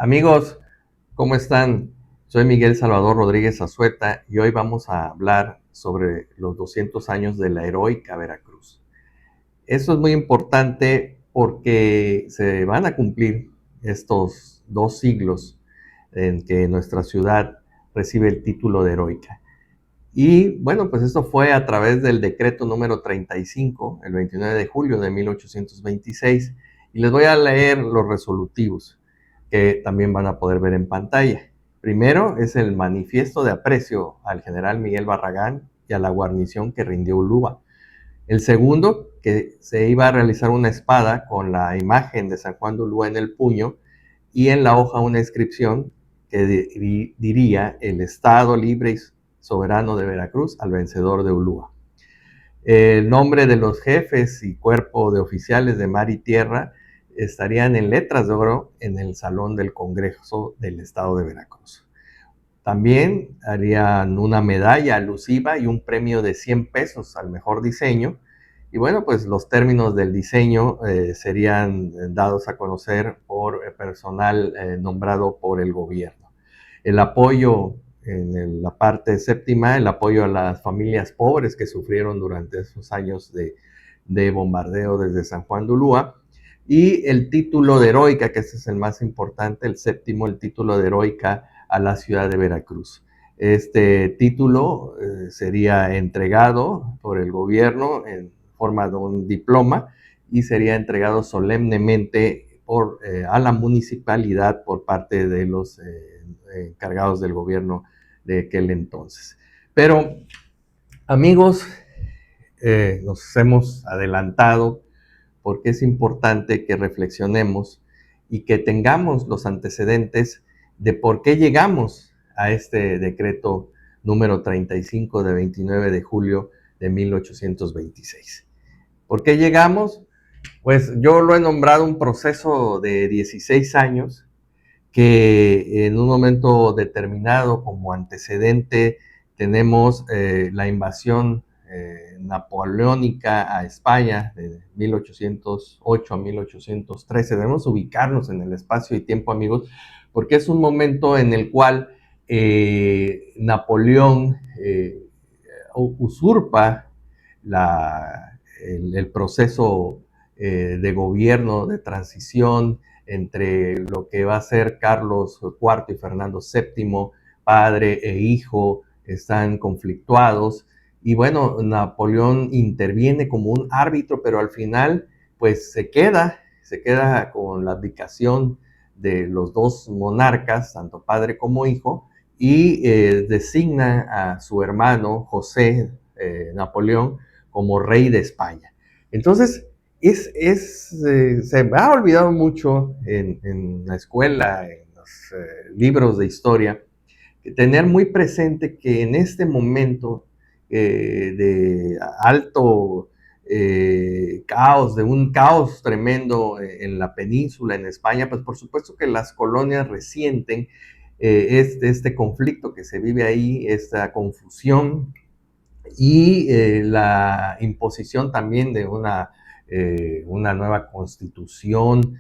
Amigos, ¿cómo están? Soy Miguel Salvador Rodríguez Azueta y hoy vamos a hablar sobre los 200 años de la heroica Veracruz. Eso es muy importante porque se van a cumplir estos 2 siglos en que nuestra ciudad recibe el título de heroica. Y bueno, pues esto fue a través del decreto número 35, el 29 de julio de 1826. Y les voy a leer los resolutivos que también van a poder ver en pantalla. Primero es el manifiesto de aprecio al general Miguel Barragán y a la guarnición que rindió Ulúa. El segundo, que se iba a realizar una espada con la imagen de San Juan de Ulúa en el puño y en la hoja una inscripción que diría: el Estado libre y soberano de Veracruz al vencedor de Ulúa. El nombre de los jefes y cuerpo de oficiales de mar y tierra estarían en letras de oro en el Salón del Congreso del Estado de Veracruz. También harían una medalla alusiva y un premio de 100 pesos al mejor diseño. Y bueno, pues los términos del diseño serían dados a conocer por personal nombrado por el gobierno. El apoyo en la parte séptima, el apoyo a las familias pobres que sufrieron durante esos años de bombardeo desde San Juan de Ulúa, y el título de heroica, que este es el más importante, el séptimo, el título de heroica a la ciudad de Veracruz. Este título sería entregado por el gobierno en forma de un diploma y sería entregado solemnemente a la municipalidad por parte de los encargados del gobierno de aquel entonces. Pero, amigos, nos hemos adelantado porque es importante que reflexionemos y que tengamos los antecedentes de por qué llegamos a este decreto número 35 de 29 de julio de 1826. ¿Por qué llegamos? Pues yo lo he nombrado un proceso de 16 años que en un momento determinado como antecedente tenemos la invasión napoleónica a España de 1808 a 1813. Debemos ubicarnos en el espacio y tiempo, amigos, porque es un momento en el cual Napoleón usurpa el proceso de gobierno, de transición entre lo que va a ser Carlos IV y Fernando VII, padre e hijo, están conflictuados. Y bueno, Napoleón interviene como un árbitro, pero al final pues se queda con la abdicación de los dos monarcas, tanto padre como hijo, y designa a su hermano José Napoleón como rey de España. Entonces, se me ha olvidado mucho en la escuela, en los libros de historia, tener muy presente que en este momento de alto caos, de un caos tremendo en la península, en España, pues por supuesto que las colonias resienten este conflicto que se vive ahí, esta confusión y la imposición también de una nueva constitución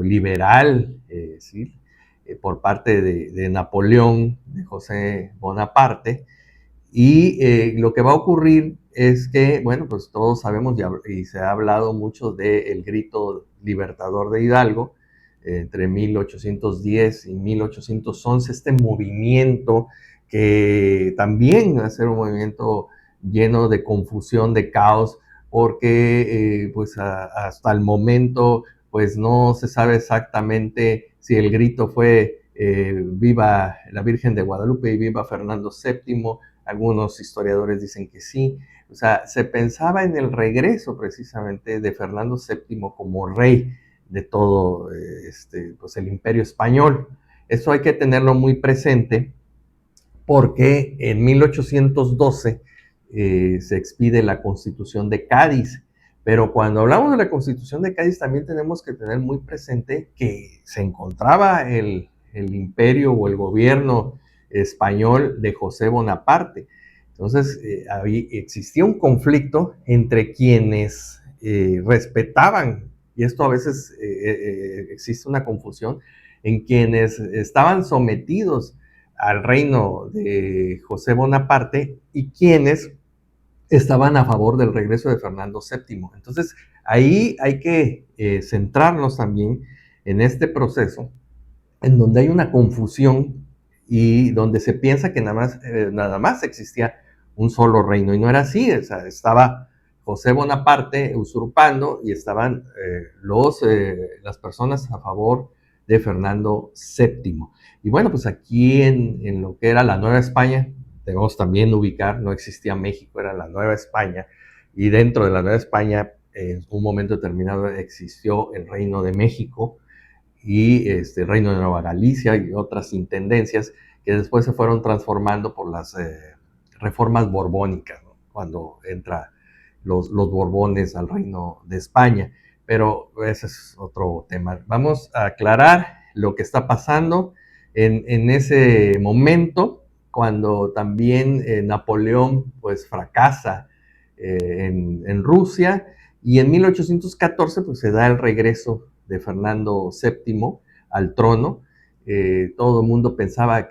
liberal, ¿sí? Por parte de Napoleón, de José Bonaparte. Y lo que va a ocurrir es que, bueno, pues todos sabemos y se ha hablado mucho del grito libertador de Hidalgo, entre 1810 y 1811, este movimiento que también va a ser un movimiento lleno de confusión, de caos, porque pues hasta el momento pues no se sabe exactamente si el grito fue viva la Virgen de Guadalupe y viva Fernando VII. Algunos historiadores dicen que sí. O sea, se pensaba en el regreso precisamente de Fernando VII como rey de todo pues el imperio español. Eso hay que tenerlo muy presente porque en 1812 se expide la Constitución de Cádiz. Pero cuando hablamos de la Constitución de Cádiz también tenemos que tener muy presente que se encontraba el imperio o el gobierno español de José Bonaparte. Entonces existía un conflicto entre quienes respetaban, y esto a veces existe una confusión, en quienes estaban sometidos al reino de José Bonaparte y quienes estaban a favor del regreso de Fernando VII. Entonces, ahí hay que centrarnos también en este proceso, en donde hay una confusión y donde se piensa que nada más existía un solo reino, y no era así. O sea, estaba José Bonaparte usurpando y estaban las personas a favor de Fernando VII. Y bueno, pues aquí en lo que era la Nueva España, debemos también ubicar, no existía México, era la Nueva España, y dentro de la Nueva España, en un momento determinado, existió el Reino de México, y el Reino de Nueva Galicia y otras intendencias que después se fueron transformando por las reformas borbónicas, ¿no? Cuando entra los Borbones al Reino de España. Pero ese es otro tema. Vamos a aclarar lo que está pasando en ese momento, cuando también Napoleón pues fracasa en Rusia, y en 1814 pues, se da el regreso de Fernando VII al trono. Todo el mundo pensaba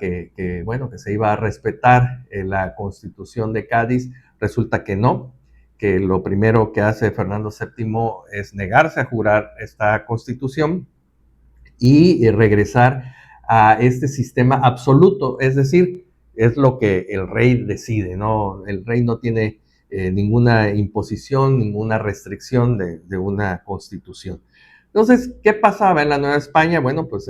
bueno, que se iba a respetar la Constitución de Cádiz. Resulta que no, que lo primero que hace Fernando VII es negarse a jurar esta Constitución y regresar a este sistema absoluto, es decir, es lo que el rey decide, ¿no? El rey no tiene ninguna imposición, ninguna restricción de una constitución. Entonces, ¿qué pasaba en la Nueva España? Bueno, pues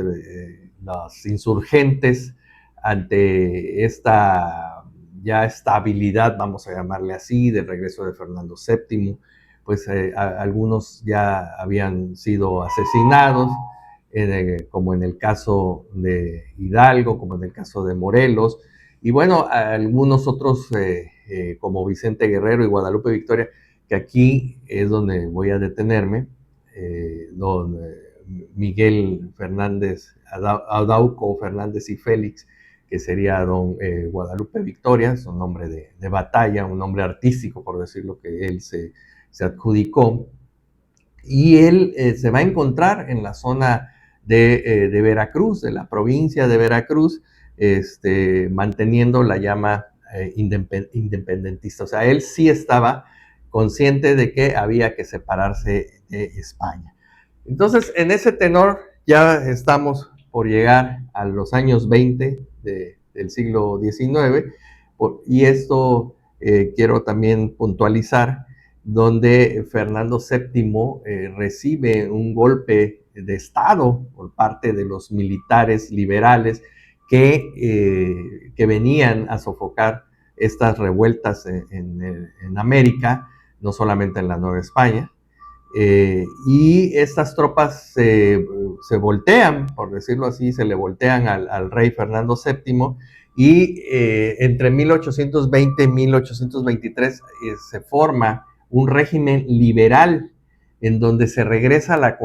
los insurgentes, ante esta ya estabilidad, vamos a llamarle así, del regreso de Fernando VII, pues algunos ya habían sido asesinados, como en el caso de Hidalgo, como en el caso de Morelos, y bueno, algunos otros como Vicente Guerrero y Guadalupe Victoria, que aquí es donde voy a detenerme, don Miguel Fernández, Adauco Fernández y Félix, que sería don Guadalupe Victoria, es un nombre de batalla, un nombre artístico, por decirlo, que él se adjudicó, y él se va a encontrar en la zona de Veracruz, de la provincia de Veracruz, manteniendo la llama independentista. O sea, él sí estaba consciente de que había que separarse de España. Entonces, en ese tenor ya estamos por llegar a los años 20 del siglo XIX, y esto quiero también puntualizar, donde Fernando VII recibe un golpe de Estado por parte de los militares liberales que venían a sofocar estas revueltas en América, no solamente en la Nueva España. Y estas tropas se voltean, por decirlo así, se le voltean al rey Fernando VII, y entre 1820 y 1823 se forma un régimen liberal en donde se regresa a la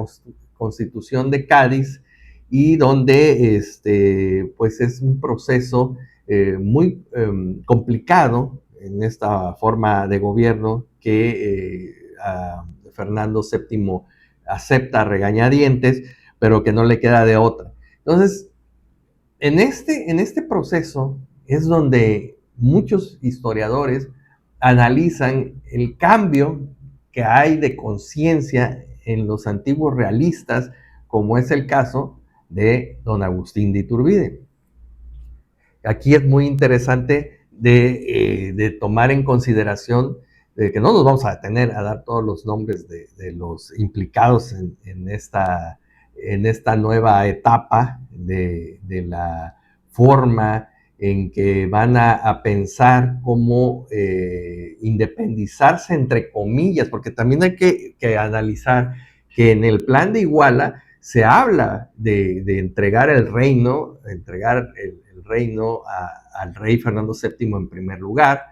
Constitución de Cádiz, y donde pues es un proceso muy complicado en esta forma de gobierno que Fernando VII acepta a regañadientes, pero que no le queda de otra. Entonces, en este proceso es donde muchos historiadores analizan el cambio que hay de conciencia en los antiguos realistas, como es el caso de don Agustín de Iturbide. Aquí es muy interesante de tomar en consideración, de que no nos vamos a detener a dar todos los nombres de los implicados en esta nueva etapa de la forma en que van a pensar cómo independizarse, entre comillas, porque también hay que analizar que en el plan de Iguala se habla de entregar el reino, el reino al rey Fernando VII en primer lugar,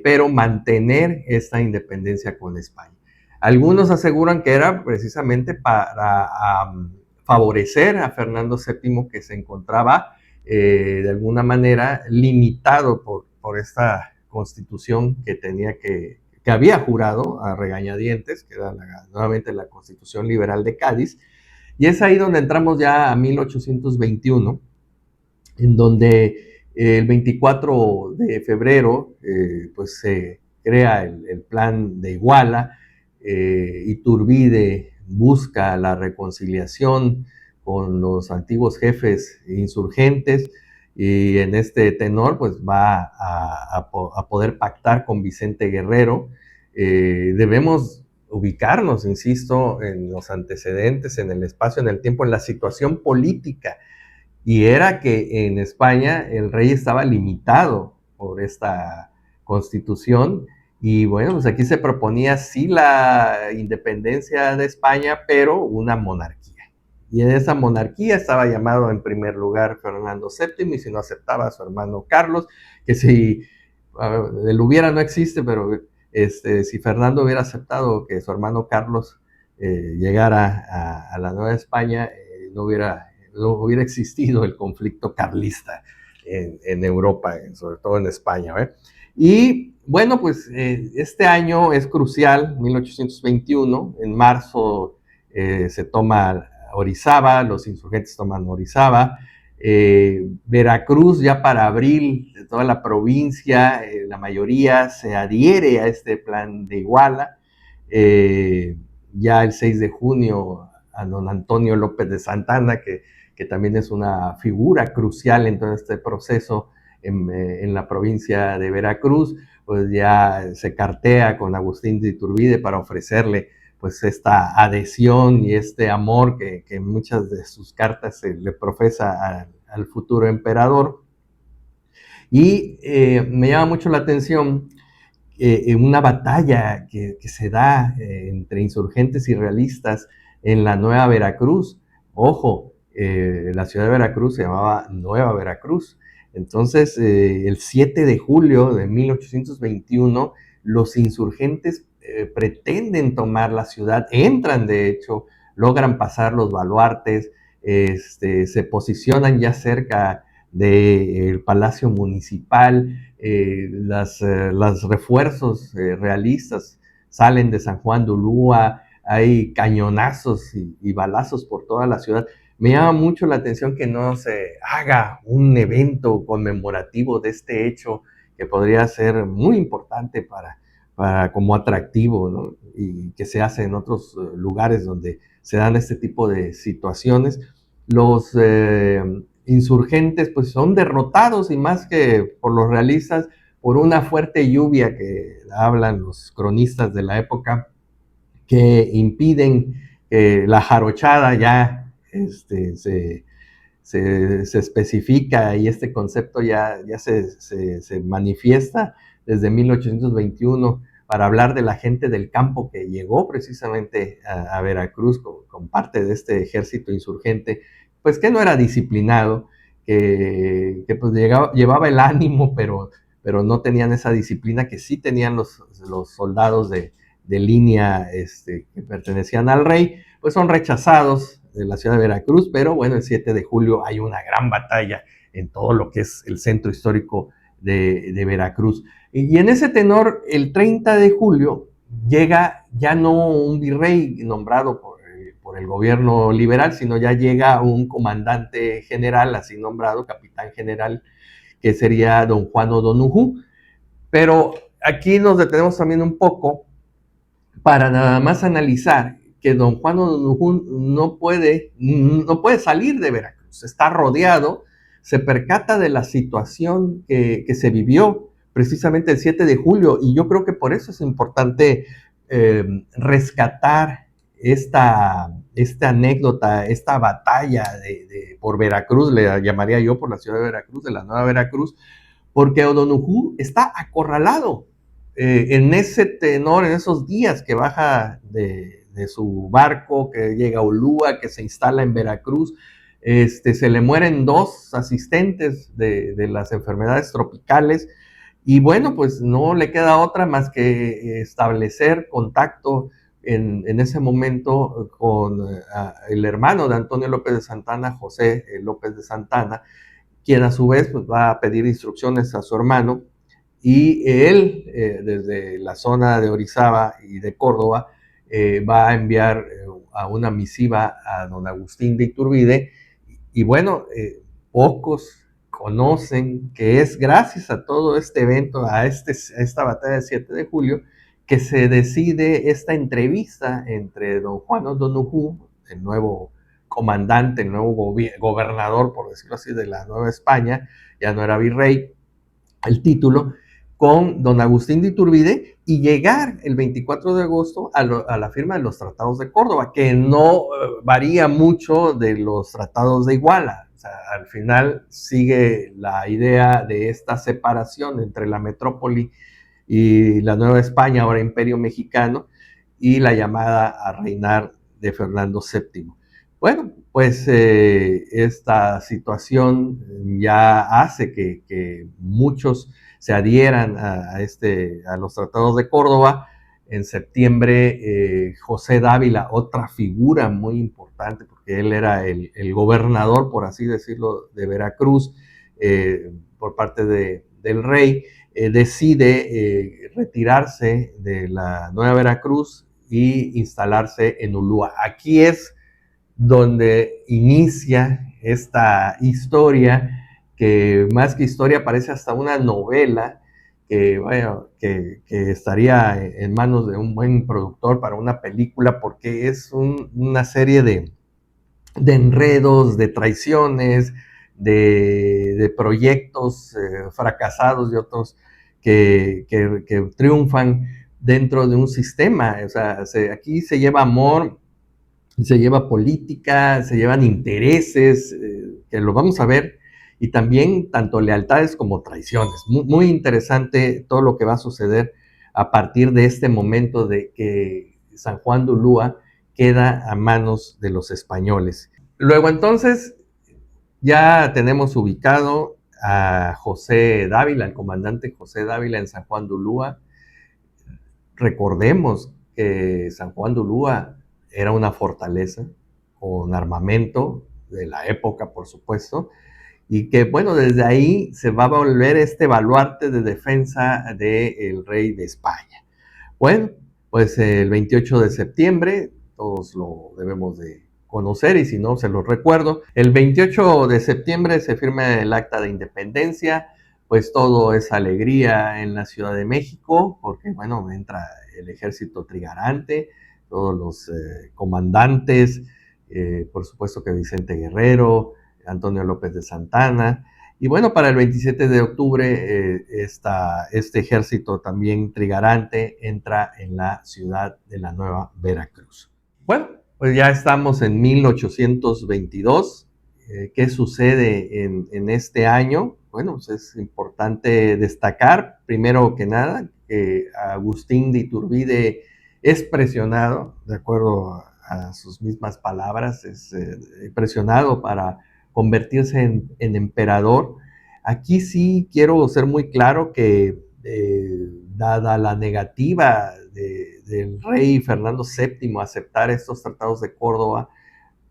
pero mantener esta independencia con España. Algunos aseguran que era precisamente para favorecer a Fernando VII, que se encontraba de alguna manera limitado por esta constitución que había jurado a regañadientes, que era nuevamente la Constitución Liberal de Cádiz, Y es ahí donde entramos ya a 1821, en donde el 24 de febrero pues se crea el plan de Iguala. Iturbide busca la reconciliación con los antiguos jefes insurgentes, y en este tenor pues va a poder pactar con Vicente Guerrero. Debemos ubicarnos, insisto, en los antecedentes, en el espacio, en el tiempo, en la situación política, y era que en España el rey estaba limitado por esta constitución, y bueno, pues aquí se proponía sí la independencia de España, pero una monarquía. Y en esa monarquía estaba llamado en primer lugar Fernando VII, y si no aceptaba a su hermano Carlos, que si el hubiera no existe, pero si Fernando hubiera aceptado que su hermano Carlos llegara a la Nueva España, no hubiera existido el conflicto carlista en Europa, sobre todo en España. Y bueno, pues este año es crucial, 1821, en marzo se toma Orizaba, los insurgentes toman Orizaba. Veracruz ya para abril, de toda la provincia, la mayoría se adhiere a este plan de Iguala. Ya el 6 de junio a don Antonio López de Santana, que también es una figura crucial en todo este proceso en la provincia de Veracruz, pues ya se cartea con Agustín de Iturbide para ofrecerle pues esta adhesión y este amor que en muchas de sus cartas se le profesa al futuro emperador. Y me llama mucho la atención en una batalla que se da entre insurgentes y realistas en la Nueva Veracruz. Ojo, la ciudad de Veracruz se llamaba Nueva Veracruz. Entonces, el 7 de julio de 1821, los insurgentes pretenden tomar la ciudad, entran de hecho, logran pasar los baluartes, se posicionan ya cerca del Palacio Municipal. Los refuerzos realistas salen de San Juan de Ulúa, hay cañonazos y balazos por toda la ciudad. Me llama mucho la atención que no se haga un evento conmemorativo de este hecho, que podría ser muy importante como atractivo, ¿no? Y que se hace en otros lugares donde se dan este tipo de situaciones. Los insurgentes pues son derrotados, y más que por los realistas, por una fuerte lluvia que hablan los cronistas de la época, que impiden que la jarochada ya se especifica, y este concepto ya se manifiesta desde 1821 para hablar de la gente del campo que llegó precisamente a Veracruz con parte de este ejército insurgente, pues que no era disciplinado, que pues llevaba el ánimo, pero no tenían esa disciplina que sí tenían los soldados de línea que pertenecían al rey. Pues son rechazados de la ciudad de Veracruz, pero bueno, el 7 de julio hay una gran batalla en todo lo que es el centro histórico de Veracruz. Y en ese tenor, el 30 de julio llega ya no un virrey nombrado por el gobierno liberal, sino ya llega un comandante general, así nombrado, capitán general, que sería don Juan O'Donoghue. Pero aquí nos detenemos también un poco para nada más analizar que don Juan O'Donoghue no puede salir de Veracruz, está rodeado, se percata de la situación que se vivió precisamente el 7 de julio, y yo creo que por eso es importante rescatar esta anécdota, esta batalla por Veracruz, le llamaría yo, por la ciudad de Veracruz, de la Nueva Veracruz, porque O'Donoghue está acorralado en ese tenor, en esos días que baja de su barco, que llega a Ulúa, que se instala en Veracruz. Se le mueren 2 asistentes de las enfermedades tropicales, y bueno, pues no le queda otra más que establecer contacto en ese momento con el hermano de Antonio López de Santana, José López de Santana, quien a su vez pues, va a pedir instrucciones a su hermano, y él, desde la zona de Orizaba y de Córdoba, va a enviar a una misiva a don Agustín de Iturbide, y bueno, pocos conocen que es gracias a todo este evento, a esta batalla del 7 de julio, que se decide esta entrevista entre don Juan O'Donoghue, el nuevo comandante, el nuevo gobernador, por decirlo así, de la Nueva España, ya no era virrey, el título, con don Agustín de Iturbide, y llegar el 24 de agosto a la firma de los tratados de Córdoba, que no varía mucho de los tratados de Iguala. O sea, al final sigue la idea de esta separación entre la metrópoli y la Nueva España, ahora Imperio Mexicano, y la llamada a reinar de Fernando VII. Bueno, pues esta situación ya hace que muchos se adhieran a los tratados de Córdoba. En septiembre, José Dávila, otra figura muy importante, porque él era el gobernador, por así decirlo, de Veracruz, por parte del rey, decide retirarse de la Nueva Veracruz y instalarse en Ulúa. Aquí es donde inicia esta historia, que más que historia parece hasta una novela, que, bueno, que estaría en manos de un buen productor para una película, porque es una serie de enredos, de traiciones, de proyectos fracasados y otros que triunfan dentro de un sistema. O sea, aquí se lleva amor, se lleva política, se llevan intereses, que lo vamos a ver, y también tanto lealtades como traiciones. Muy, muy interesante todo lo que va a suceder a partir de este momento de que San Juan de Ulúa queda a manos de los españoles. Luego entonces ya tenemos ubicado a José Dávila, el comandante José Dávila en San Juan de Ulúa. Recordemos que San Juan de Ulúa era una fortaleza con armamento de la época, por supuesto, y que, bueno, desde ahí se va a volver este baluarte de defensa del rey de España. Bueno, pues el 28 de septiembre, todos lo debemos de conocer, y si no, se los recuerdo. El 28 de septiembre se firma el Acta de Independencia, pues todo es alegría en la Ciudad de México, porque, bueno, entra el ejército trigarante, todos los comandantes, por supuesto que Vicente Guerrero, Antonio López de Santana, y bueno, para el 27 de octubre este ejército también trigarante entra en la ciudad de la Nueva Veracruz. Bueno, pues ya estamos en 1822. ¿Qué sucede en este año? Bueno, pues es importante destacar, primero que nada, que Agustín de Iturbide es presionado, de acuerdo a sus mismas palabras, es presionado para convertirse en emperador. Aquí sí quiero ser muy claro que, dada la negativa del rey Fernando VII a aceptar estos tratados de Córdoba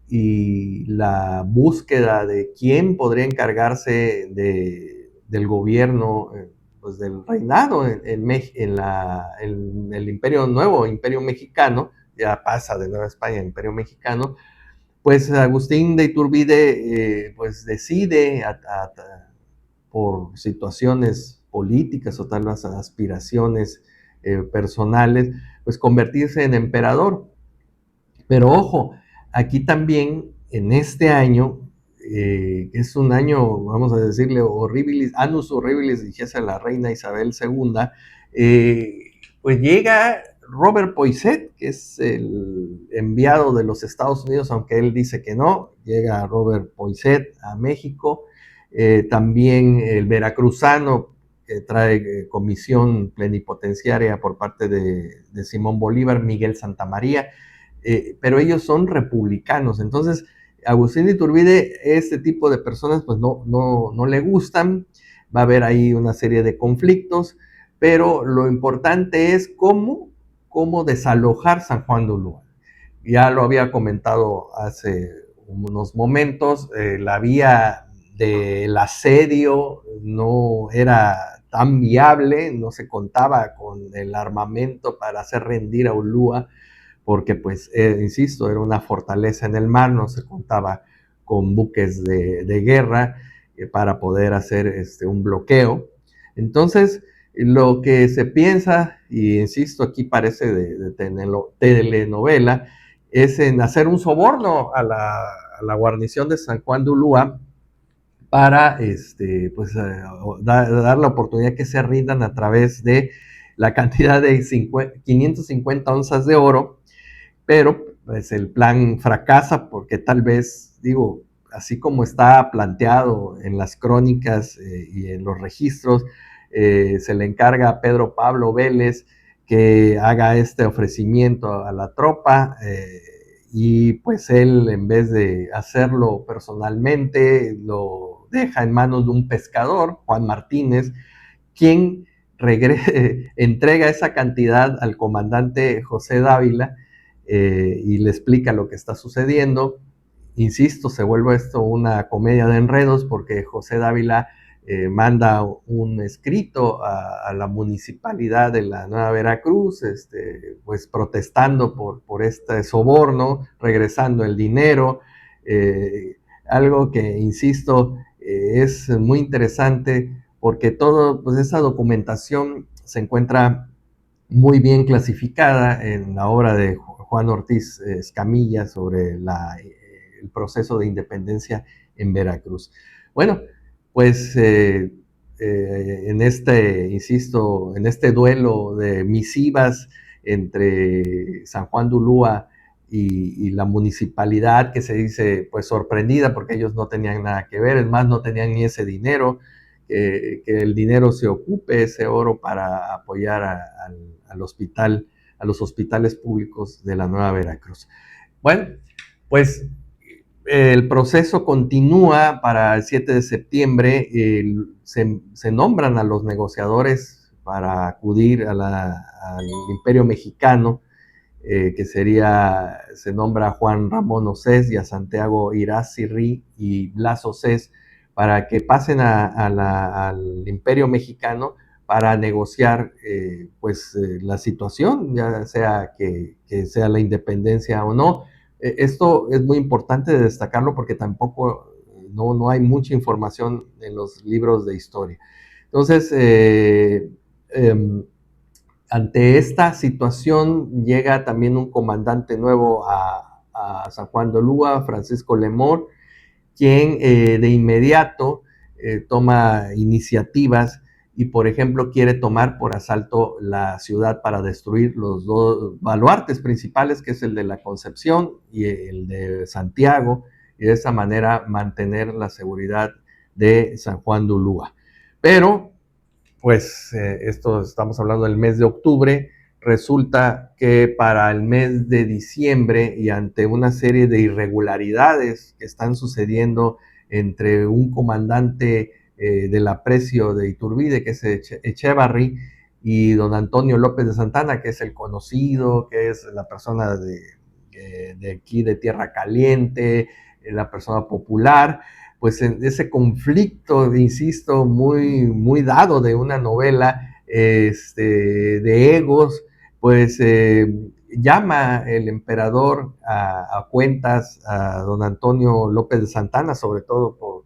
y la búsqueda de quién podría encargarse del gobierno, pues del reinado en el Imperio Nuevo, Imperio Mexicano, ya pasa de Nueva España a Imperio Mexicano, pues Agustín de Iturbide pues decide por situaciones políticas o tal vez aspiraciones personales, pues convertirse en emperador. Pero ojo, aquí también en este año, es un año, vamos a decirle, horribilis, annus horribilis, dijese la reina Isabel II, pues llega Robert Poinsett, que es el enviado de los Estados Unidos, aunque él dice que no. Llega Robert Poinsett a México, también el veracruzano que trae comisión plenipotenciaria por parte de Simón Bolívar, Miguel Santamaría, pero ellos son republicanos. Entonces, Agustín de Iturbide, este tipo de personas, pues no le gustan. Va a haber ahí una serie de conflictos, pero lo importante es cómo desalojar San Juan de Ulúa. Ya lo había comentado hace unos momentos, la vía del asedio no era tan viable, no se contaba con el armamento para hacer rendir a Ulúa, porque pues, insisto, era una fortaleza en el mar, no se contaba con buques de guerra para poder hacer un bloqueo. Entonces, lo que se piensa, y insisto, aquí parece de telenovela, es en hacer un soborno a la guarnición de San Juan de Ulúa para pues, dar la oportunidad que se rindan a través de la cantidad de 550 onzas de oro, pero pues el plan fracasa porque tal vez, digo, así como está planteado en las crónicas y en los registros, se le encarga a Pedro Pablo Vélez que haga este ofrecimiento a la tropa, y pues él, en vez de hacerlo personalmente, lo deja en manos de un pescador, Juan Martínez, quien entrega esa cantidad al comandante José Dávila, y le explica lo que está sucediendo. Insisto, se vuelve esto una comedia de enredos porque José Dávila manda un escrito a la municipalidad de la Nueva Veracruz, pues protestando por este soborno, regresando el dinero, algo que, insisto, es muy interesante porque todo, pues esa documentación se encuentra muy bien clasificada en la obra de Juan Ortiz Escamilla sobre el proceso de independencia en Veracruz. Bueno, pues insisto, en este duelo de misivas entre San Juan de Ulúa y la municipalidad, que se dice pues sorprendida porque ellos no tenían nada que ver, es más, no tenían ni ese dinero, que el dinero se ocupe, ese oro, para apoyar al hospital, a los hospitales públicos de la Nueva Veracruz. Bueno, pues el proceso continúa para el 7 de septiembre, se nombran a los negociadores para acudir al Imperio Mexicano, se nombra a Juan Ramón Océs y a Santiago Irazirri y Blas Océs para que pasen al Imperio Mexicano para negociar la situación, ya sea que sea la independencia o no. Esto es muy importante de destacarlo porque tampoco no hay mucha información en los libros de historia. Entonces, ante esta situación llega también un comandante nuevo a San Juan de Ulúa, Francisco Lemor, quien de inmediato toma iniciativas y, por ejemplo, quiere tomar por asalto la ciudad para destruir los dos baluartes principales, que es el de la Concepción y el de Santiago, y de esa manera mantener la seguridad de San Juan de Ulúa. Pero pues esto estamos hablando del mes de octubre, resulta que para el mes de diciembre, y ante una serie de irregularidades que están sucediendo entre un comandante del aprecio de Iturbide, que es Echevarri, y don Antonio López de Santana, que es el conocido, que es la persona de aquí de Tierra Caliente, la persona popular, pues en ese conflicto, insisto, muy dado de una novela de egos, pues llama el emperador a cuentas a don Antonio López de Santana, sobre todo por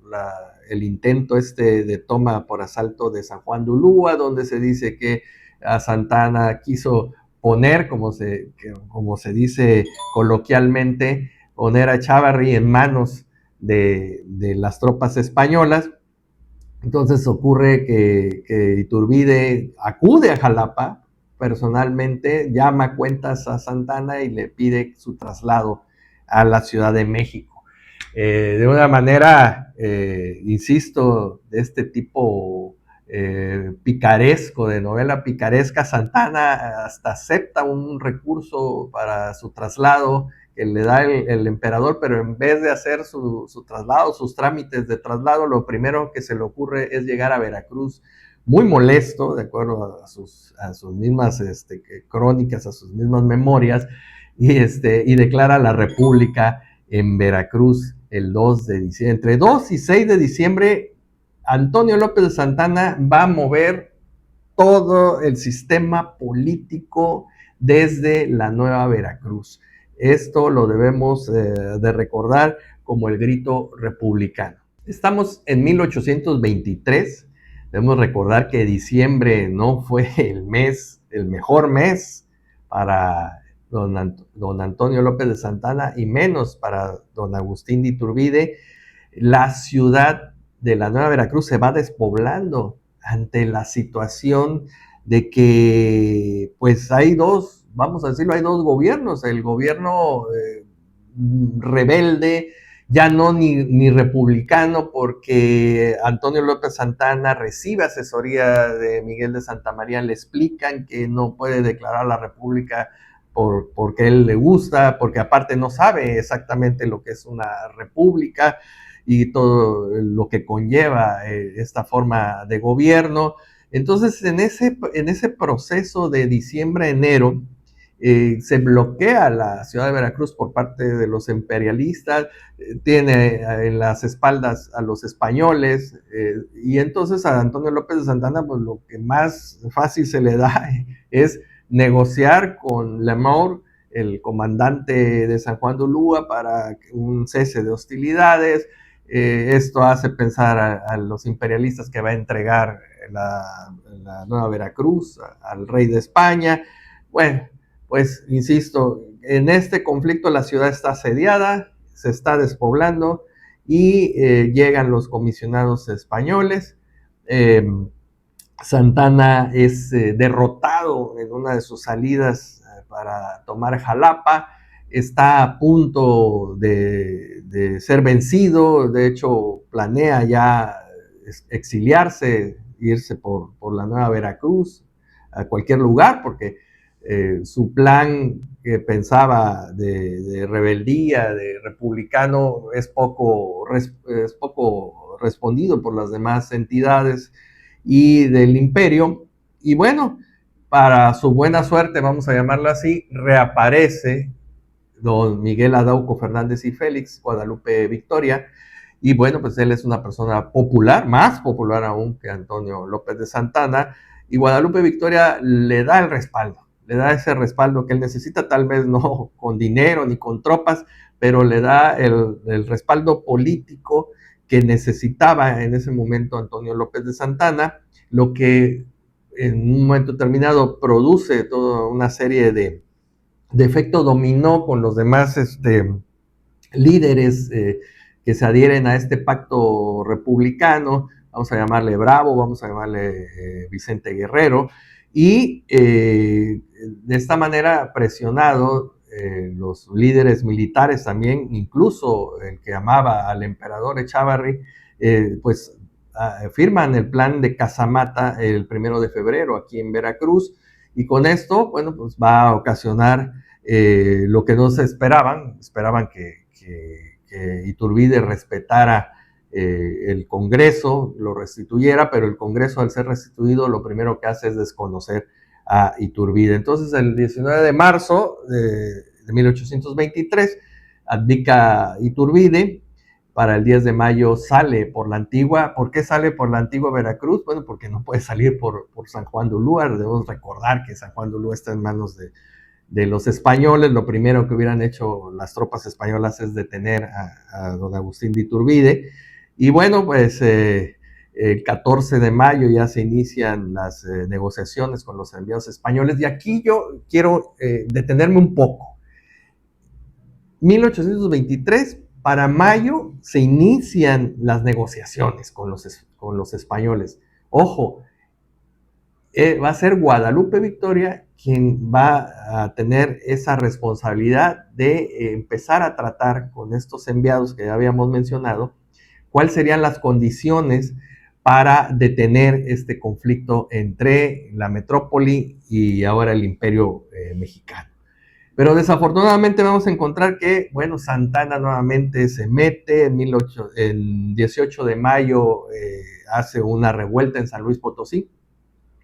el intento de toma por asalto de San Juan de Ulúa, donde se dice que a Santana quiso poner, como se dice coloquialmente, poner a Echevarri en manos de las tropas españolas. Entonces ocurre que Iturbide acude a Jalapa personalmente, llama cuentas a Santana y le pide su traslado a la Ciudad de México. De una manera, insisto, de este tipo picaresco, de novela picaresca, Santana hasta acepta un recurso para su traslado que le da el emperador, pero en vez de hacer su traslado, sus trámites de traslado, lo primero que se le ocurre es llegar a Veracruz muy molesto, de acuerdo a sus mismas crónicas, a sus mismas memorias, y declara la República en Veracruz el 2 de diciembre. Entre 2 y 6 de diciembre, Antonio López de Santana va a mover todo el sistema político desde la Nueva Veracruz. Esto lo debemos de recordar como el grito republicano. Estamos en 1823. Debemos recordar que diciembre no fue el mejor mes para don Antonio López de Santana y menos para don Agustín de Iturbide. La ciudad de la Nueva Veracruz se va despoblando ante la situación de que pues hay dos, vamos a decirlo, hay dos gobiernos, el gobierno rebelde, ya no ni republicano, porque Antonio López Santana recibe asesoría de Miguel de Santa María, le explican que no puede declarar la república porque él le gusta, porque aparte no sabe exactamente lo que es una república y todo lo que conlleva esta forma de gobierno. Entonces, en ese proceso de diciembre-enero, se bloquea la ciudad de Veracruz por parte de los imperialistas, tiene en las espaldas a los españoles, y entonces a Antonio López de Santana, pues lo que más fácil se le da es negociar con Lemort, el comandante de San Juan de Ulúa, para un cese de hostilidades. Esto hace pensar a los imperialistas que va a entregar la Nueva Veracruz al rey de España. Bueno, pues insisto, en este conflicto la ciudad está asediada, se está despoblando y llegan los comisionados españoles. Santana es derrotado en una de sus salidas para tomar Jalapa, está a punto de ser vencido, de hecho planea ya exiliarse, irse por la Nueva Veracruz, a cualquier lugar, porque su plan que pensaba de rebeldía, de republicano, es poco respondido por las demás entidades y del imperio. Y bueno, para su buena suerte, vamos a llamarlo así, reaparece don Miguel Adauco Fernández y Félix, Guadalupe Victoria, y bueno, pues él es una persona popular, más popular aún que Antonio López de Santana, y Guadalupe Victoria le da el respaldo, le da ese respaldo que él necesita, tal vez no con dinero ni con tropas, pero le da el respaldo político que necesitaba en ese momento Antonio López de Santana, lo que en un momento determinado produce toda una serie de efecto dominó con los demás líderes que se adhieren a este pacto republicano, vamos a llamarle Bravo, vamos a llamarle Vicente Guerrero, y de esta manera presionado, los líderes militares también, incluso el que amaba al emperador Echavarri, pues firman el plan de Casamata el 1 de febrero aquí en Veracruz, y con esto, bueno, pues va a ocasionar lo que no se esperaban que Iturbide respetara el Congreso, lo restituyera, pero el Congreso, al ser restituido, lo primero que hace es desconocer a Iturbide. Entonces, el 19 de marzo de 1823, abdica Iturbide. Para el 10 de mayo sale por la antigua. ¿Por qué sale por la antigua Veracruz? Bueno, porque no puede salir por San Juan de Ulúa. Debemos recordar que San Juan de Ulúa está en manos de los españoles. Lo primero que hubieran hecho las tropas españolas es detener a don Agustín de Iturbide. Y bueno, pues el 14 de mayo ya se inician las negociaciones con los enviados españoles. Y aquí yo quiero detenerme un poco. 1823, para mayo se inician las negociaciones con los españoles. Ojo, va a ser Guadalupe Victoria quien va a tener esa responsabilidad de empezar a tratar con estos enviados que ya habíamos mencionado, cuáles serían las condiciones para detener este conflicto entre la metrópoli y ahora el imperio mexicano. Pero desafortunadamente vamos a encontrar que, bueno, Santana nuevamente se mete, en 18 de mayo hace una revuelta en San Luis Potosí.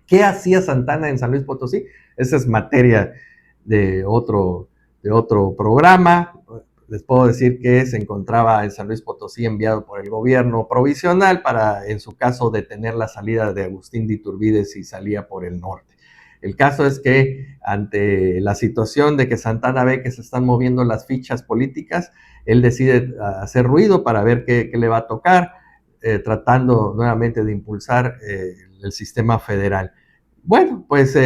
¿Qué hacía Santana en San Luis Potosí? Esa es materia de otro programa. Les puedo decir que se encontraba en San Luis Potosí enviado por el gobierno provisional para, en su caso, detener la salida de Agustín de Iturbide si salía por el norte. El caso es que ante la situación de que Santana ve que se están moviendo las fichas políticas, él decide hacer ruido para ver qué le va a tocar, tratando nuevamente de impulsar el sistema federal. Bueno, pues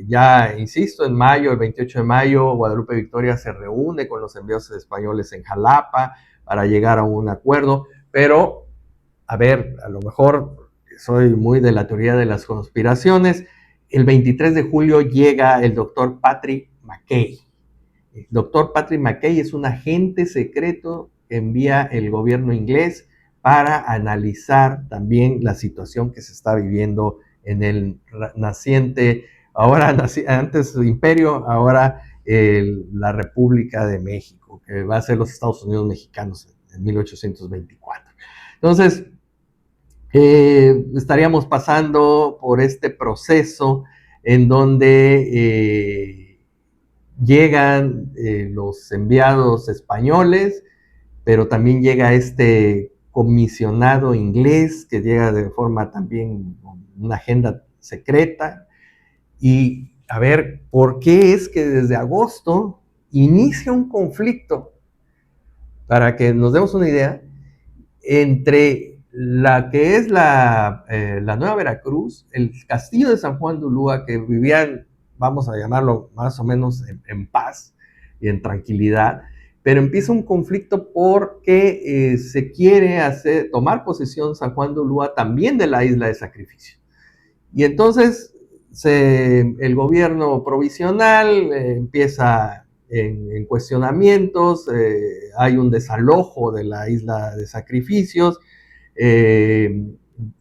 ya insisto, en mayo, el 28 de mayo, Guadalupe Victoria se reúne con los enviados españoles en Jalapa para llegar a un acuerdo, pero, a ver, a lo mejor soy muy de la teoría de las conspiraciones. El 23 de julio llega el doctor Patrick McKay. El doctor Patrick McKay es un agente secreto que envía el gobierno inglés para analizar también la situación que se está viviendo en el naciente, ahora antes imperio, ahora la República de México, que va a ser los Estados Unidos mexicanos en 1824. Entonces, estaríamos pasando por este proceso en donde llegan los enviados españoles, pero también llega este comisionado inglés que llega de forma también con una agenda secreta. Y a ver, ¿por qué es que desde agosto inicia un conflicto? Para que nos demos una idea, entre la que es la Nueva Veracruz, el castillo de San Juan de Ulúa, que vivían, vamos a llamarlo más o menos en paz y en tranquilidad, pero empieza un conflicto porque se quiere tomar posesión San Juan de Ulúa también de la isla de Sacrificio. Y entonces el gobierno provisional empieza en cuestionamientos, hay un desalojo de la isla de Sacrificios,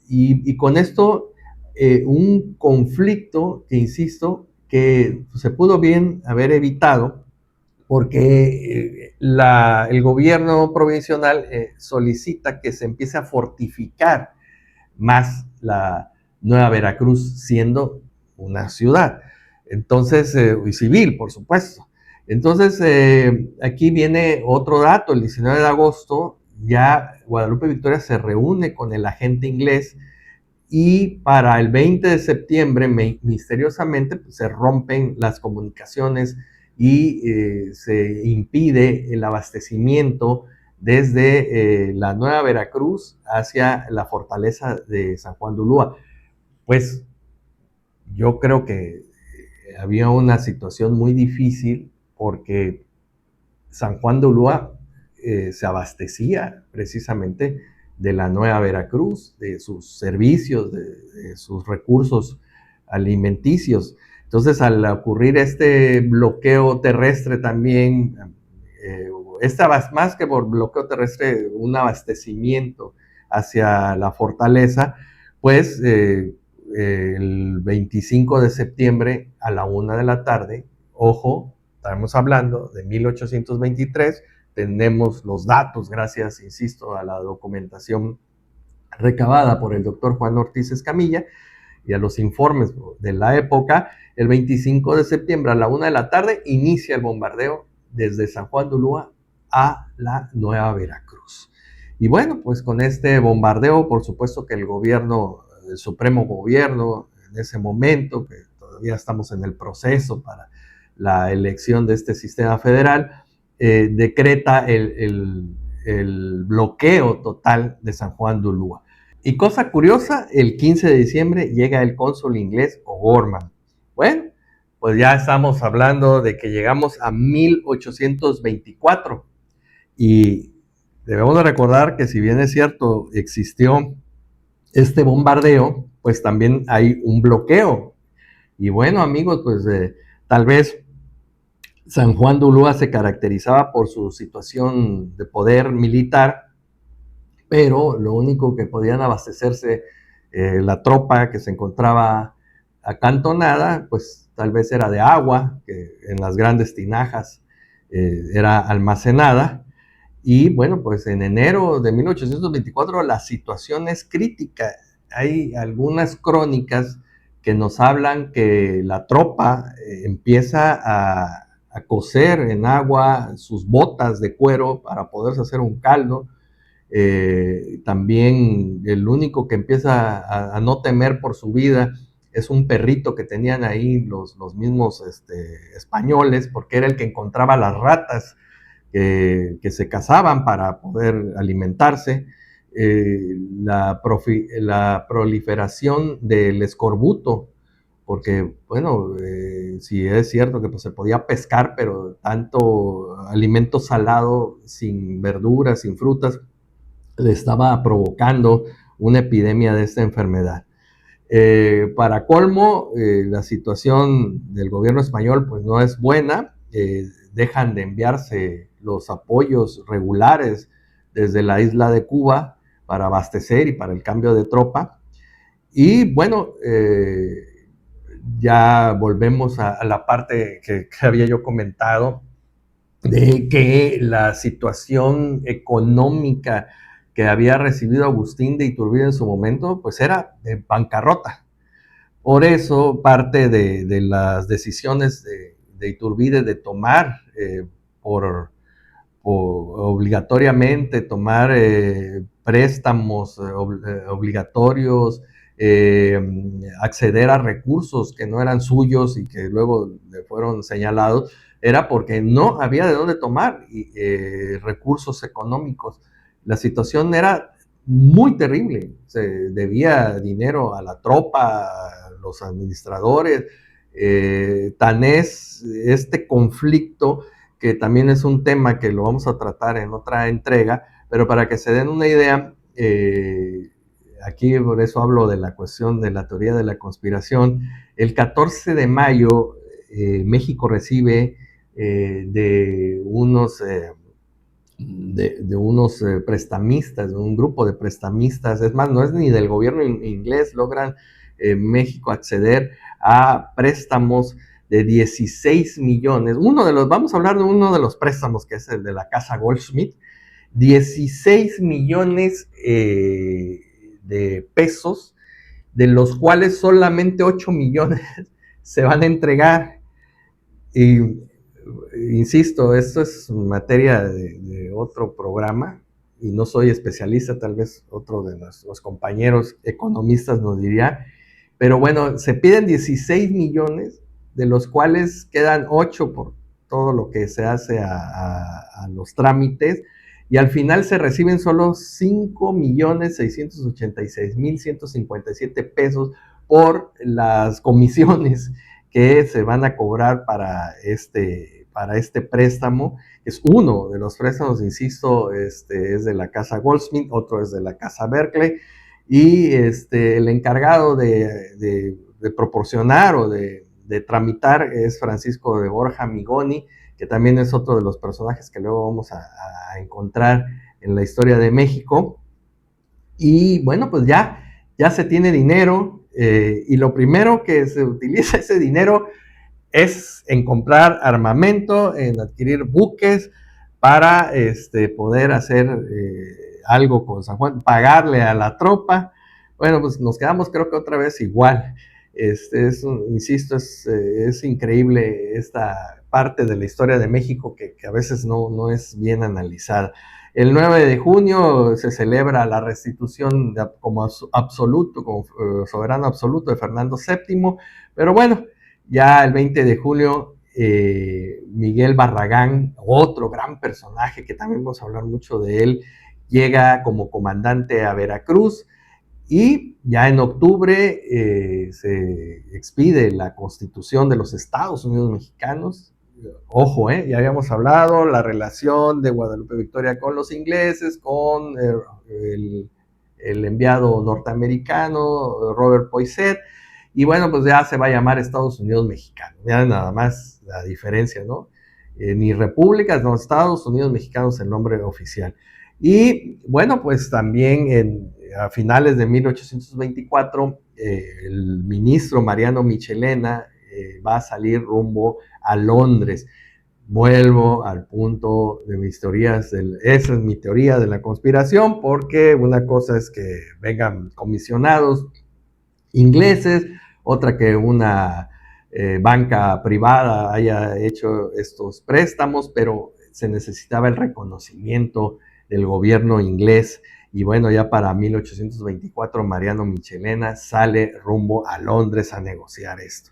y con esto un conflicto que, insisto, que se pudo bien haber evitado porque el gobierno provisional solicita que se empiece a fortificar más la Nueva Veracruz siendo una ciudad. Entonces, y civil, por supuesto. Entonces, aquí viene otro dato. El 19 de agosto ya Guadalupe Victoria se reúne con el agente inglés y para el 20 de septiembre, misteriosamente, pues, se rompen las comunicaciones y se impide el abastecimiento desde la Nueva Veracruz hacia la fortaleza de San Juan de Ulúa. Pues yo creo que había una situación muy difícil porque San Juan de Ulúa se abastecía precisamente de la Nueva Veracruz, de sus servicios, de sus recursos alimenticios. Entonces, al ocurrir este bloqueo terrestre también, más que por bloqueo terrestre, un abastecimiento hacia la fortaleza, pues el 25 de septiembre a la 1 de la tarde, ojo, estamos hablando de 1823, tenemos los datos, gracias, insisto, a la documentación recabada por el doctor Juan Ortiz Escamilla y a los informes de la época. El 25 de septiembre a la 1 de la tarde inicia el bombardeo desde San Juan de Ulúa a la Nueva Veracruz. Y bueno, pues con este bombardeo, por supuesto que el gobierno, el Supremo Gobierno, en ese momento, que todavía estamos en el proceso para la elección de este sistema federal, decreta el bloqueo total de San Juan de Ulúa. Y cosa curiosa, el 15 de diciembre llega el cónsul inglés O'Gorman. Bueno, pues ya estamos hablando de que llegamos a 1824. Y debemos de recordar que si bien es cierto, existió este bombardeo, pues también hay un bloqueo. Y bueno, amigos, pues tal vez San Juan de Ulúa se caracterizaba por su situación de poder militar, pero lo único que podían abastecerse la tropa que se encontraba acantonada, pues tal vez era de agua, que en las grandes tinajas era almacenada. Y bueno, pues en enero de 1824 la situación es crítica. Hay algunas crónicas que nos hablan que la tropa empieza a cocer en agua sus botas de cuero para poderse hacer un caldo. También el único que empieza a no temer por su vida es un perrito que tenían ahí los mismos españoles, porque era el que encontraba las ratas que se cazaban para poder alimentarse. La proliferación del escorbuto, porque, bueno, sí es cierto que pues, se podía pescar, pero tanto alimento salado, sin verduras, sin frutas, le estaba provocando una epidemia de esta enfermedad. Para colmo, la situación del gobierno español pues no es buena, dejan de enviarse los apoyos regulares desde la isla de Cuba para abastecer y para el cambio de tropa. Y bueno, ya volvemos a la parte que había yo comentado, de que la situación económica que había recibido Agustín de Iturbide en su momento, pues era de bancarrota. Por eso, parte de las decisiones de Iturbide de tomar obligatoriamente, tomar préstamos obligatorios, acceder a recursos que no eran suyos y que luego le fueron señalados, era porque no había de dónde tomar recursos económicos. La situación era muy terrible, se debía dinero a la tropa, a los administradores, tan es este conflicto, que también es un tema que lo vamos a tratar en otra entrega, pero para que se den una idea, aquí por eso hablo de la cuestión de la teoría de la conspiración. El 14 de mayo México recibe de unos prestamistas, de un grupo de prestamistas, es más, no es ni del gobierno inglés, logran México acceder a préstamos de 16 millones. Vamos a hablar de uno de los préstamos, que es el de la Casa Goldschmidt, 16 millones de pesos, de los cuales solamente 8 millones se van a entregar. Y insisto, esto es materia de otro programa y no soy especialista, tal vez otro de nuestros compañeros economistas nos diría, pero bueno, se piden 16 millones, de los cuales quedan 8 por todo lo que se hace a los trámites, y al final se reciben solo 5.686.157 pesos por las comisiones que se van a cobrar para este préstamo. Es uno de los préstamos, insisto, es de la Casa Goldsmith, otro es de la Casa Berkeley, y el encargado de proporcionar o de tramitar es Francisco de Borja Migoni, que también es otro de los personajes que luego vamos a encontrar en la historia de México. Y bueno, pues ya se tiene dinero, y lo primero que se utiliza ese dinero es en comprar armamento, en adquirir buques para poder hacer algo con San Juan, pagarle a la tropa. Bueno, pues nos quedamos creo que otra vez igual. Insisto, es increíble esta parte de la historia de México que a veces no es bien analizada. El 9 de junio se celebra la restitución como absoluto, como soberano absoluto de Fernando VII, pero bueno, ya el 20 de julio, Miguel Barragán, otro gran personaje que también vamos a hablar mucho de él, llega como comandante a Veracruz, y ya en octubre se expide la Constitución de los Estados Unidos Mexicanos. Ojo, ya habíamos hablado la relación de Guadalupe Victoria con los ingleses, con el enviado norteamericano Robert Poinsett, y bueno, pues ya se va a llamar Estados Unidos Mexicanos. Ya nada más la diferencia, ¿no? Ni repúblicas, no, Estados Unidos Mexicanos el nombre oficial. Y bueno, pues también a finales de 1824, el ministro Mariano Michelena va a salir rumbo a Londres. Vuelvo al punto de mis teorías, esa es mi teoría de la conspiración, porque una cosa es que vengan comisionados ingleses, otra que una banca privada haya hecho estos préstamos, pero se necesitaba el reconocimiento del gobierno inglés, y bueno, ya para 1824 Mariano Michelena sale rumbo a Londres a negociar esto.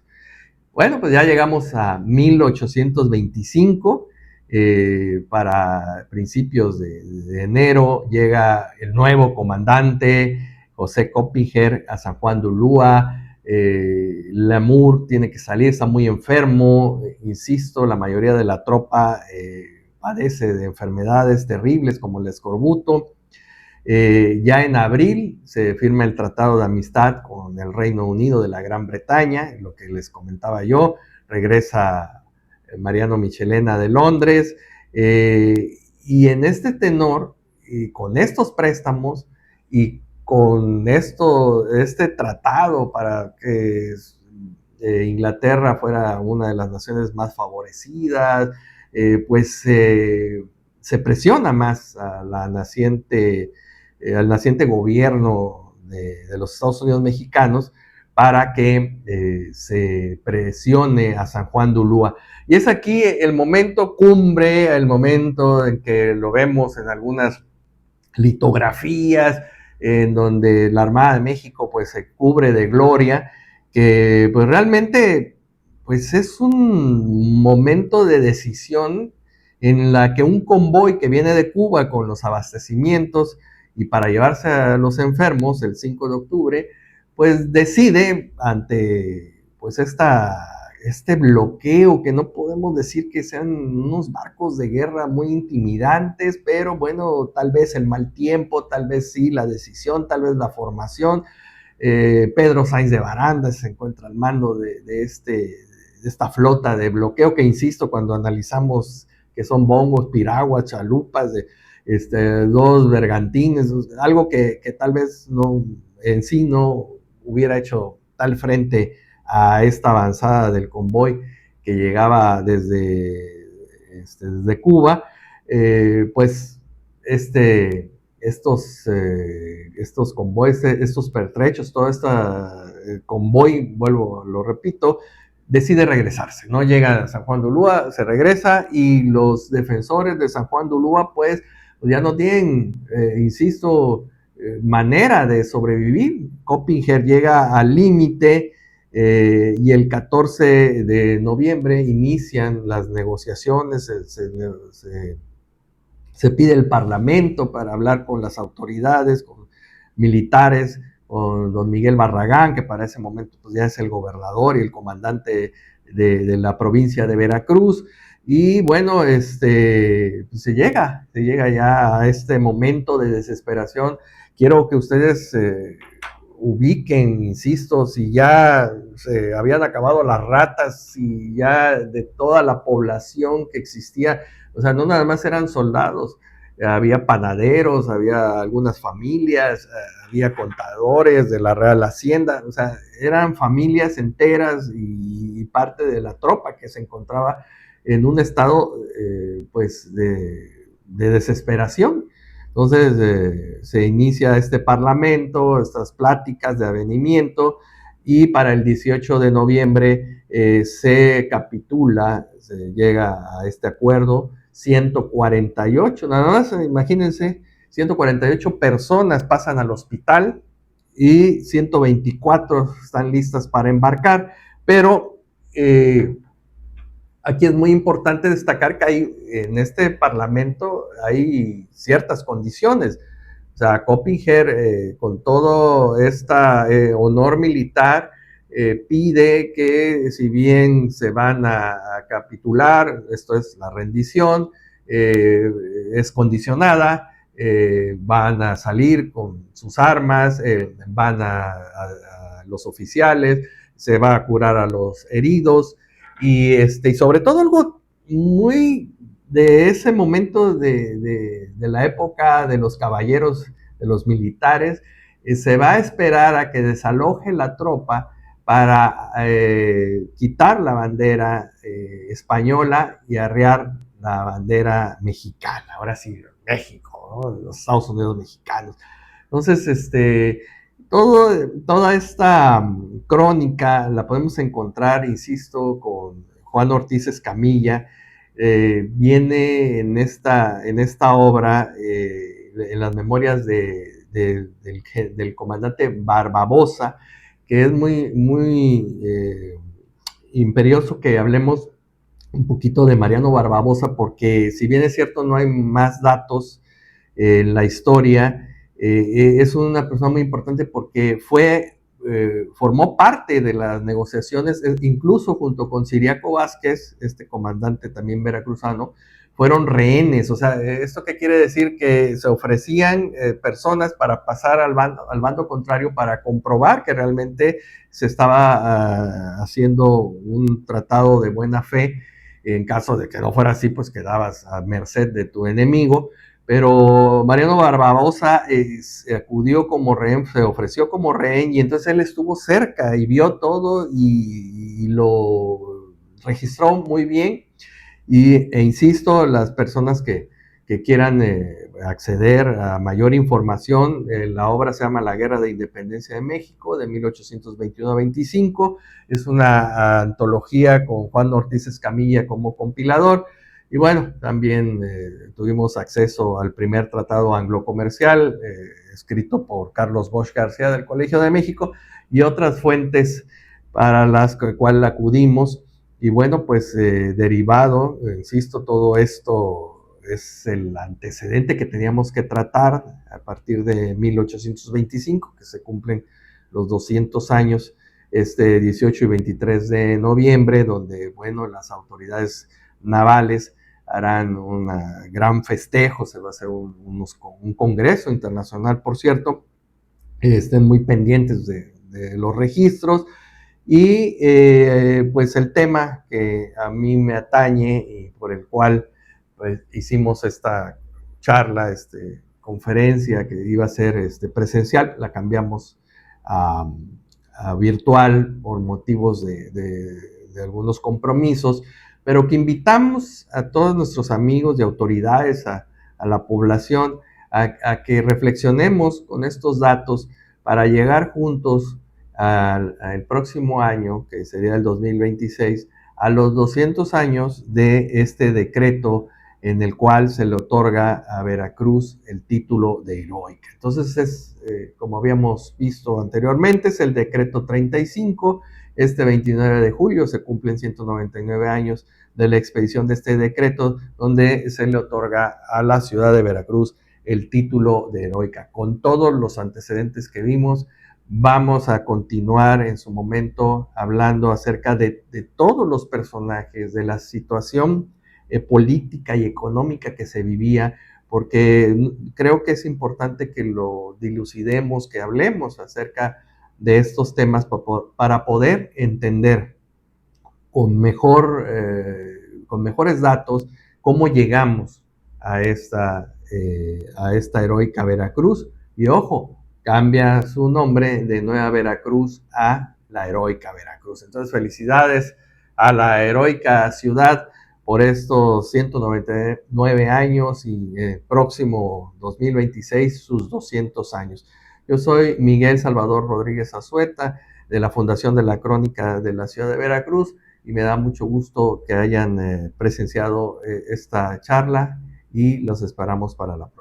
Bueno, pues ya llegamos a 1825, para principios de enero llega el nuevo comandante, José Coppinger, a San Juan de Ulúa. Lamour tiene que salir, está muy enfermo, insisto, la mayoría de la tropa padece de enfermedades terribles como el escorbuto. Ya en abril se firma el Tratado de Amistad con el Reino Unido de la Gran Bretaña, lo que les comentaba yo, regresa Mariano Michelena de Londres, y en este tenor, y con estos préstamos, y con este tratado para que Inglaterra fuera una de las naciones más favorecidas, pues se presiona más a la naciente al naciente gobierno de los Estados Unidos mexicanos para que se presione a San Juan de Ulúa. Y es aquí el momento cumbre, el momento en que lo vemos en algunas litografías, en donde la Armada de México pues se cubre de gloria, que pues realmente pues es un momento de decisión en la que un convoy que viene de Cuba con los abastecimientos y para llevarse a los enfermos el 5 de octubre, pues decide ante pues este bloqueo, que no podemos decir que sean unos barcos de guerra muy intimidantes, pero bueno, tal vez el mal tiempo, tal vez sí la decisión, tal vez la formación. Pedro Sainz de Baranda se encuentra al mando de esta flota de bloqueo que, insisto, cuando analizamos que son bombos, piraguas, chalupas, dos bergantines, algo que tal vez no, en sí no hubiera hecho tal frente a esta avanzada del convoy que llegaba desde Cuba, pues estos convoys, estos pertrechos, todo este convoy, lo repito, decide regresarse, ¿no? Llega a San Juan de Ulúa, se regresa y los defensores de San Juan de Ulúa pues ya no tienen, insisto, manera de sobrevivir. Coppinger llega al límite, y el 14 de noviembre inician las negociaciones, se pide el Parlamento para hablar con las autoridades, con militares, con don Miguel Barragán, que para ese momento pues, ya es el gobernador y el comandante de la provincia de Veracruz. Y bueno, pues se llega ya a este momento de desesperación. Quiero que ustedes ubiquen, insisto, si ya se habían acabado las ratas, si ya de toda la población que existía, o sea, no nada más eran soldados, había panaderos, había algunas familias, había contadores de la Real Hacienda, o sea, eran familias enteras y parte de la tropa que se encontraba en un estado, pues, de desesperación. Entonces se inicia este parlamento, estas pláticas de avenimiento, y para el 18 de noviembre se capitula, se llega a este acuerdo. 148, nada más, imagínense, 148 personas pasan al hospital y 124 están listas para embarcar, pero aquí es muy importante destacar que en este parlamento hay ciertas condiciones. O sea, Coppinger, con todo este honor militar, pide que si bien se van a capitular, esto es la rendición, es condicionada, van a salir con sus armas, van a los oficiales, se va a curar a los heridos, y sobre todo algo muy de ese momento de la época de los caballeros, de los militares, se va a esperar a que desaloje la tropa para quitar la bandera española y arriar la bandera mexicana, ahora sí, México, ¿no? Los Estados Unidos mexicanos. Entonces, toda esta crónica la podemos encontrar, insisto, con Juan Ortiz Escamilla. Viene en esta obra en las memorias del comandante Barbabosa, que es muy imperioso que hablemos un poquito de Mariano Barbabosa, porque si bien es cierto no hay más datos en la historia, es una persona muy importante porque formó parte de las negociaciones, incluso junto con Ciriaco Vázquez, este comandante también veracruzano, fueron rehenes. O sea, ¿esto qué quiere decir? Que se ofrecían personas para pasar al bando contrario para comprobar que realmente se estaba haciendo un tratado de buena fe. En caso de que no fuera así, pues quedabas a merced de tu enemigo. Pero Mariano Barbabosa acudió como rehén, se ofreció como rehén, y entonces él estuvo cerca y vio todo y lo registró muy bien. Insisto, las personas que quieran acceder a mayor información, la obra se llama La Guerra de Independencia de México, de 1821 a 25. Es una antología con Juan Ortiz Escamilla como compilador. Y bueno, también tuvimos acceso al primer tratado anglo-comercial, escrito por Carlos Bosch García del Colegio de México, y otras fuentes para las cuales acudimos. Y bueno, pues derivado, insisto, todo esto es el antecedente que teníamos que tratar a partir de 1825, que se cumplen los 200 años, este 18 y 23 de noviembre, donde, bueno, las autoridades navales harán un gran festejo, se va a hacer un congreso internacional, por cierto. Estén muy pendientes de los registros. Y pues el tema que a mí me atañe y por el cual pues, hicimos esta charla, conferencia que iba a ser presencial, la cambiamos a, a virtual por motivos de algunos compromisos, pero que invitamos a todos nuestros amigos y autoridades, a la población, a que reflexionemos con estos datos para llegar juntos al próximo año, que sería el 2026, a los 200 años de este decreto en el cual se le otorga a Veracruz el título de heroica. Entonces como habíamos visto anteriormente, es el decreto 35. Este 29 de julio se cumplen 199 años de la expedición de este decreto, donde se le otorga a la ciudad de Veracruz el título de heroica. Con todos los antecedentes que vimos, vamos a continuar en su momento hablando acerca de todos los personajes, de la situación política y económica que se vivía, porque creo que es importante que lo dilucidemos, que hablemos acerca de estos temas para poder entender con mejores datos cómo llegamos a esta heroica Veracruz. Y ojo, cambia su nombre de Nueva Veracruz a la heroica Veracruz. Entonces, felicidades a la heroica ciudad por estos 199 años y próximo 2026 sus 200 años. Yo soy Miguel Salvador Rodríguez Azueta, de la Fundación de la Crónica de la Ciudad de Veracruz, y me da mucho gusto que hayan presenciado esta charla, y los esperamos para la próxima.